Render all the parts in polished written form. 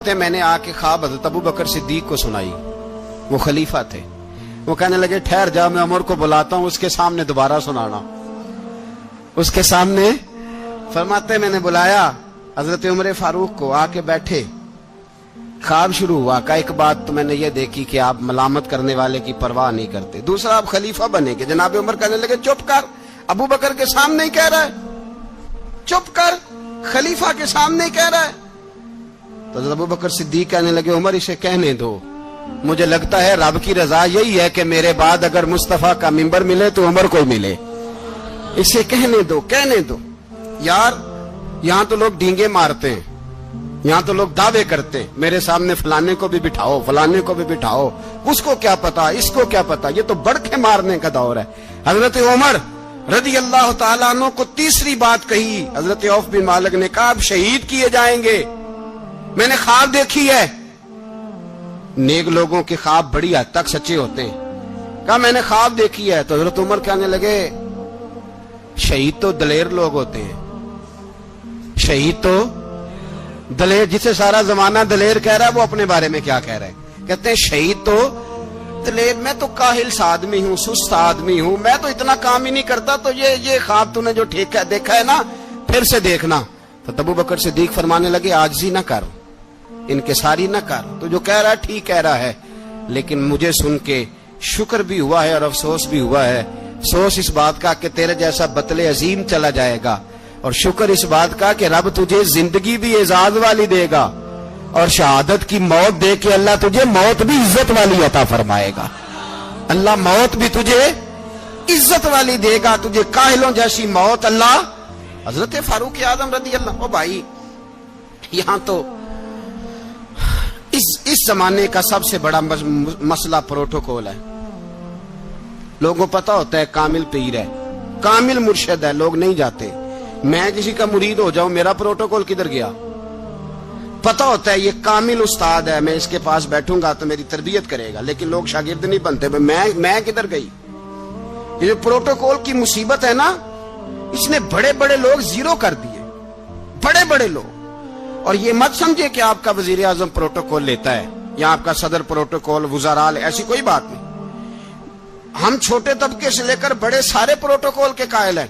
میں نے آ کے خواب حضرت ابو بکر صدیق کو سنائی. وہ خلیفہ تھے. وہ کہنے لگے ٹھہر جا, میں عمر کو بلاتا ہوں, اس کے سامنے دوبارہ سنانا. اس کے سامنے فرماتے میں نے بلایا حضرت عمر فاروق کو, آ کے بیٹھے. خواب شروع ہوا. کا ایک بات تو میں نے یہ دیکھی کہ آپ ملامت کرنے والے کی پرواہ نہیں کرتے. دوسرا, آپ خلیفہ بنے گے. جناب عمر کہنے لگے چپ کر, ابو بکر کے سامنے ہی کہہ رہا ہے, چپ کر, خلیفہ کے سامنے ہی کہہ رہا ہے. تو حضرت ابو بکر صدیق کہنے لگے عمر اسے کہنے دو, مجھے لگتا ہے رب کی رضا یہی ہے کہ میرے بعد اگر مصطفیٰ کا منبر ملے تو عمر کو ملے, اسے کہنے دو, کہنے دو. یار یہاں تو لوگ ڈینگے مارتے ہیں, یہاں تو لوگ دعوے کرتے ہیں, میرے سامنے فلانے کو بھی بٹھاؤ, فلانے کو بھی بٹھاؤ, اس کو کیا پتا, اس کو کیا پتا, یہ تو بڑکے مارنے کا دور ہے. حضرت عمر رضی اللہ تعالیٰ عنہ کو تیسری بات کہی. حضرت عوف بن مالک نے کہا آپ شہید کیے جائیں گے, میں نے خواب دیکھی ہے. نیک لوگوں کے خواب بڑی حد تک سچے ہوتے ہیں. کہا میں نے خواب دیکھی ہے. تو حضرت عمر کہنے لگے شہید تو دلیر لوگ ہوتے ہیں, شہید تو دلیر, جسے سارا زمانہ دلیر کہہ رہا ہے وہ اپنے بارے میں کیا کہہ رہا ہے, کہتے ہیں شہید تو دلیر. میں تو کاہل سا آدمی ہوں, سست آدمی ہوں, میں تو اتنا کام ہی نہیں کرتا, تو یہ خواب تو نے جو دیکھا ہے نا پھر سے دیکھنا. تو ابو بکر صدیق فرمانے لگے عاجزی نہ کر, انکساری نہ کر, تو جو کہہ رہا ہے ٹھیک کہہ رہا ہے, لیکن مجھے سن کے شکر بھی ہوا ہے اور افسوس بھی ہوا ہے. افسوس اس بات کا کہ تیرے جیسا بطل عظیم چلا جائے گا, اور شکر اس بات کا کہ رب تجھے زندگی بھی اعزاز والی دے گا, اور شہادت کی موت دے کے اللہ تجھے موت بھی عزت والی عطا فرمائے گا. اللہ موت بھی تجھے عزت والی دے گا, تجھے کاہلوں جیسی موت اللہ. حضرت فاروق اعظم رضی اللہ. بھائی یہاں تو اس زمانے کا سب سے بڑا مسئلہ پروٹوکول ہے. لوگوں کو پتا ہوتا ہے کامل پیر ہے, کامل مرشد ہے, لوگ نہیں جاتے. میں کسی کا مرید ہو جاؤں, میرا پروٹوکول کدھر گیا؟ پتا ہوتا ہے یہ کامل استاد ہے, میں اس کے پاس بیٹھوں گا تو میری تربیت کرے گا, لیکن لوگ شاگرد نہیں بنتے. میں کدھر گئی؟ یہ جو پروٹوکول کی مصیبت ہے نا, اس نے بڑے بڑے لوگ زیرو کر دیے, بڑے بڑے لوگ. اور یہ مت سمجھے کہ آپ کا وزیر اعظم پروٹوکول لیتا ہے یا آپ کا صدر پروٹوکول, وزراء, ایسی کوئی بات نہیں. ہم چھوٹے طبقے سے لے کر بڑے سارے پروٹوکول کے قائل ہیں.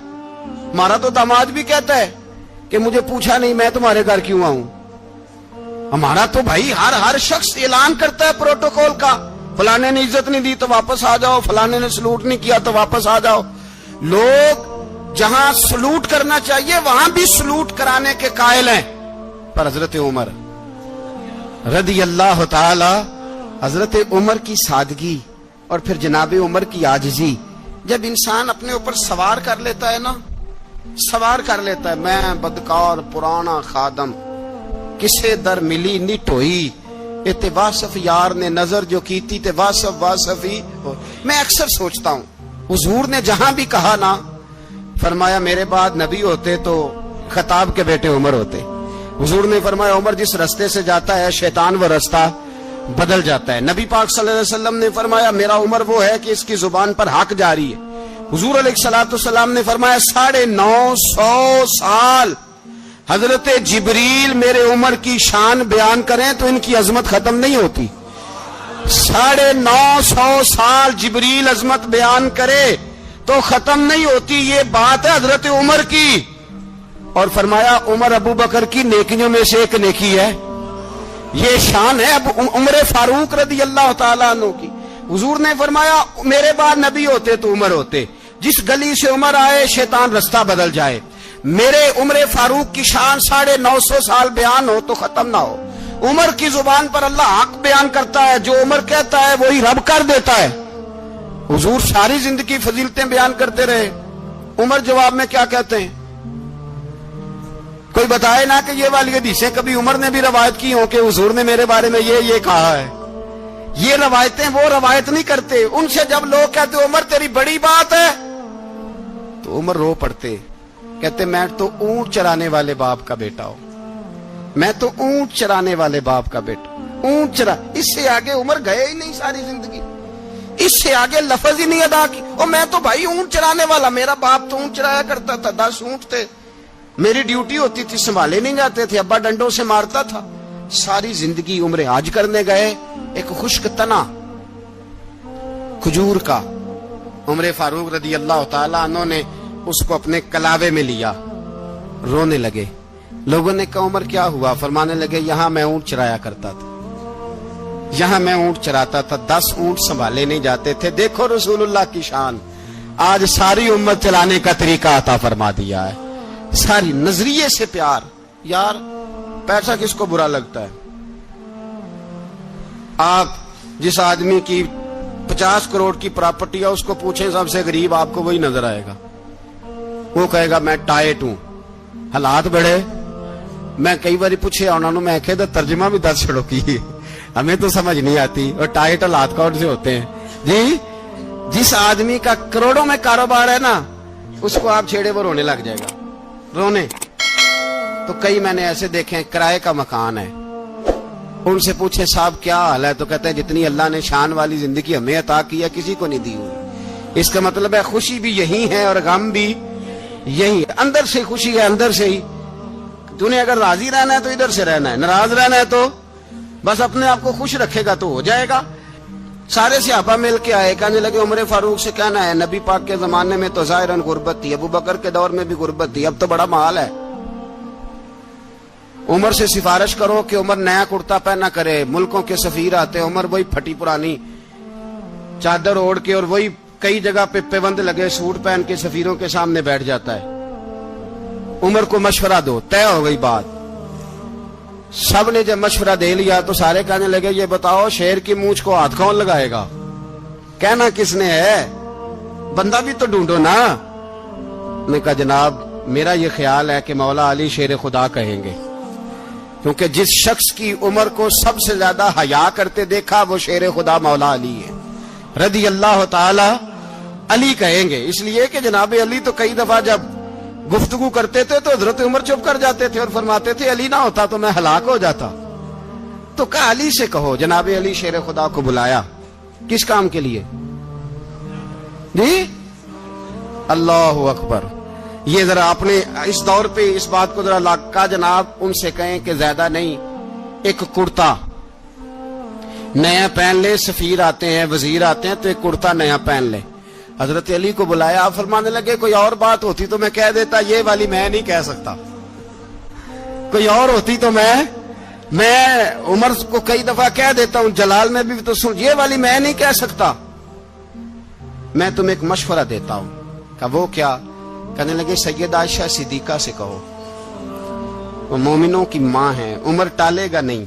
ہمارا تو داماد بھی کہتا ہے کہ مجھے پوچھا نہیں میں تمہارے گھر کیوں آؤں. ہمارا تو بھائی ہر شخص اعلان کرتا ہے پروٹوکول کا, فلانے نے عزت نہیں دی تو واپس آ جاؤ, فلانے نے سلوٹ نہیں کیا تو واپس آ جاؤ. لوگ جہاں سلوٹ کرنا چاہیے وہاں بھی سلوٹ کرانے کے قائل ہیں. پر حضرت عمر رضی اللہ تعالی, حضرت عمر کی سادگی اور پھر جناب عمر کی عاجزی, جب انسان اپنے اوپر سوار کر لیتا ہے نا, سوار کر لیتا ہے, میں بدکار پرانا خادم, کسے در ملی نی ٹوئی, تے واصف یار نے نظر جو کیتی تے واصف ہی. میں اکثر سوچتا ہوں حضور نے جہاں بھی کہا نا, فرمایا میرے بعد نبی ہوتے تو خطاب کے بیٹے عمر ہوتے. حضور نے فرمایا عمر جس رستے سے جاتا ہے شیطان وہ رستہ بدل جاتا ہے. نبی پاک صلی اللہ علیہ وسلم نے فرمایا میرا عمر وہ ہے کہ اس کی زبان پر حق جاری ہے. حضور علیہ الصلوۃ والسلام نے فرمایا 950 سال حضرت جبریل میرے عمر کی شان بیان کریں تو ان کی عظمت ختم نہیں ہوتی. 950 سال جبریل عظمت بیان کرے تو ختم نہیں ہوتی. یہ بات ہے حضرت عمر کی. اور فرمایا عمر ابو بکر کی نیکیوں میں سے ایک نیکی ہے, یہ شان ہے اب عمر فاروق رضی اللہ تعالیٰ عنہ کی. حضور نے فرمایا میرے بعد نبی ہوتے تو عمر ہوتے, جس گلی سے عمر آئے شیطان رستہ بدل جائے. میرے عمر فاروق کی شان 950 سال بیان ہو تو ختم نہ ہو. عمر کی زبان پر اللہ حق بیان کرتا ہے, جو عمر کہتا ہے وہی رب کر دیتا ہے. حضور ساری زندگی فضیلتیں بیان کرتے رہے, عمر جواب میں کیا کہتے ہیں؟ کوئی بتائے نا کہ یہ والی حدیثیں کبھی عمر نے بھی روایت کی ہوں کہ حضور نے میرے بارے میں یہ کہا ہے. یہ روایتیں وہ روایت نہیں کرتے. ان سے جب لوگ کہتے عمر تیری بڑی بات ہے تو عمر رو پڑتے, کہتے میں تو اونٹ چرانے والے باپ کا بیٹا ہوں, میں تو اونٹ چرانے والے باپ کا بیٹا, اونٹ چرا. اس سے آگے عمر گئے ہی نہیں ساری زندگی, اس سے آگے لفظ ہی نہیں ادا کی. اور میں تو بھائی اونٹ چرانے والا, میرا باپ تو اونٹ چرایا کرتا تھا, 10 اونٹ تھے, میری ڈیوٹی ہوتی تھی, سنبھالے نہیں جاتے تھے, ابا ڈنڈوں سے مارتا تھا. ساری زندگی عمر حج کرنے گئے، ایک خشک تنا کھجور کا عمر فاروق رضی اللہ تعالیٰ عنہ نے اس کو اپنے کلاوے میں لیا، رونے لگے۔ لوگوں نے کہا عمر کیا ہوا؟ فرمانے لگے یہاں میں اونٹ چرایا کرتا تھا، یہاں میں اونٹ چراتا تھا، 10 اونٹ سنبھالے نہیں جاتے تھے۔ دیکھو رسول اللہ کی شان، آج ساری امت چلانے کا طریقہ عطا فرما دیا ہے، ساری نظریے سے پیار۔ یار پیسہ کس کو برا لگتا ہے؟ آپ جس آدمی کی 50 کروڑ کی پراپرٹی ہے اس کو پوچھیں سب سے غریب، آپ کو وہی نظر آئے گا۔ وہ کہے گا میں ٹائٹ ہوں، حالات بڑے۔ میں کئی بار پوچھے انہوں نے، میں کہتا ترجمہ بھی 10 چھڑوں کی ہمیں تو سمجھ نہیں آتی، اور ٹائٹ حالات کون سے ہوتے ہیں جی؟ جس آدمی کا کروڑوں میں کاروبار ہے نا، اس کو آپ چھیڑے وہ رونے لگ جائے گا، رونے۔ تو کئی میں نے ایسے دیکھے ہیں کرائے کا مکان ہے، ان سے پوچھے صاحب کیا حال ہے، تو کہتے ہیں جتنی اللہ نے شان والی زندگی ہمیں عطا کی ہے کسی کو نہیں دی ہوئی۔ اس کا مطلب ہے خوشی بھی یہی ہے اور غم بھی یہی ہے، اندر سے خوشی ہے، اندر سے ہی۔ تو نے اگر راضی رہنا ہے تو ادھر سے رہنا ہے، ناراض رہنا ہے تو بس اپنے آپ کو خوش رکھے گا تو ہو جائے گا۔ سارے صحابہ مل کے آئے، کہنے لگے عمر فاروق سے کہنا ہے نبی پاک کے زمانے میں تو ظاہراً غربت تھی، ابو بکر کے دور میں بھی غربت تھی، اب تو بڑا مال ہے۔ عمر سے سفارش کرو کہ عمر نیا کرتا پہنا کرے، ملکوں کے سفیر آتے ہیں، عمر وہی پھٹی پرانی چادر اوڑھ کے اور وہی کئی جگہ پہ پیوند لگے سوٹ پہن کے سفیروں کے سامنے بیٹھ جاتا ہے۔ عمر کو مشورہ دو، طے ہو گئی بات۔ سب نے جب مشورہ دے لیا تو سارے کہنے لگے یہ بتاؤ شیر کی مونچھ کو ہاتھ کون لگائے گا؟ کہنا کس نے ہے؟ بندہ بھی تو ڈھونڈو نا۔ نے کہا جناب میرا یہ خیال ہے کہ مولا علی شیر خدا کہیں گے، کیونکہ جس شخص کی عمر کو سب سے زیادہ حیا کرتے دیکھا وہ شیر خدا مولا علی ہے رضی اللہ تعالی علی کہیں گے۔ اس لیے کہ جناب علی تو کئی دفعہ جب گفتگو کرتے تھے تو حضرت عمر چپ کر جاتے تھے اور فرماتے تھے علی نہ ہوتا تو میں ہلاک ہو جاتا۔ تو کہا علی سے کہو۔ جناب علی شیر خدا کو بلایا، کس کام کے لیے جی؟ اللہ اکبر۔ یہ ذرا اپنے اس دور پہ اس بات کو ذرا لاکا جناب ان سے کہیں کہ زیادہ نہیں، ایک کرتا نیا پہن لے، سفیر آتے ہیں وزیر آتے ہیں تو ایک کرتا نیا پہن لے۔ حضرت علی کو بلایا، آپ فرمانے لگے کوئی اور بات ہوتی تو میں کہہ دیتا، یہ والی میں نہیں کہہ سکتا، کوئی اور ہوتی تو میں عمر کو کئی دفعہ کہہ دیتا ہوں، جلال میں بھی تو سن، یہ والی میں نہیں کہہ سکتا، میں تمہیں ایک مشورہ دیتا ہوں۔ کہا وہ کیا؟ کہنے لگے سیدہ عائشہ صدیقہ سے کہو، وہ مومنوں کی ماں ہیں، عمر ٹالے گا نہیں۔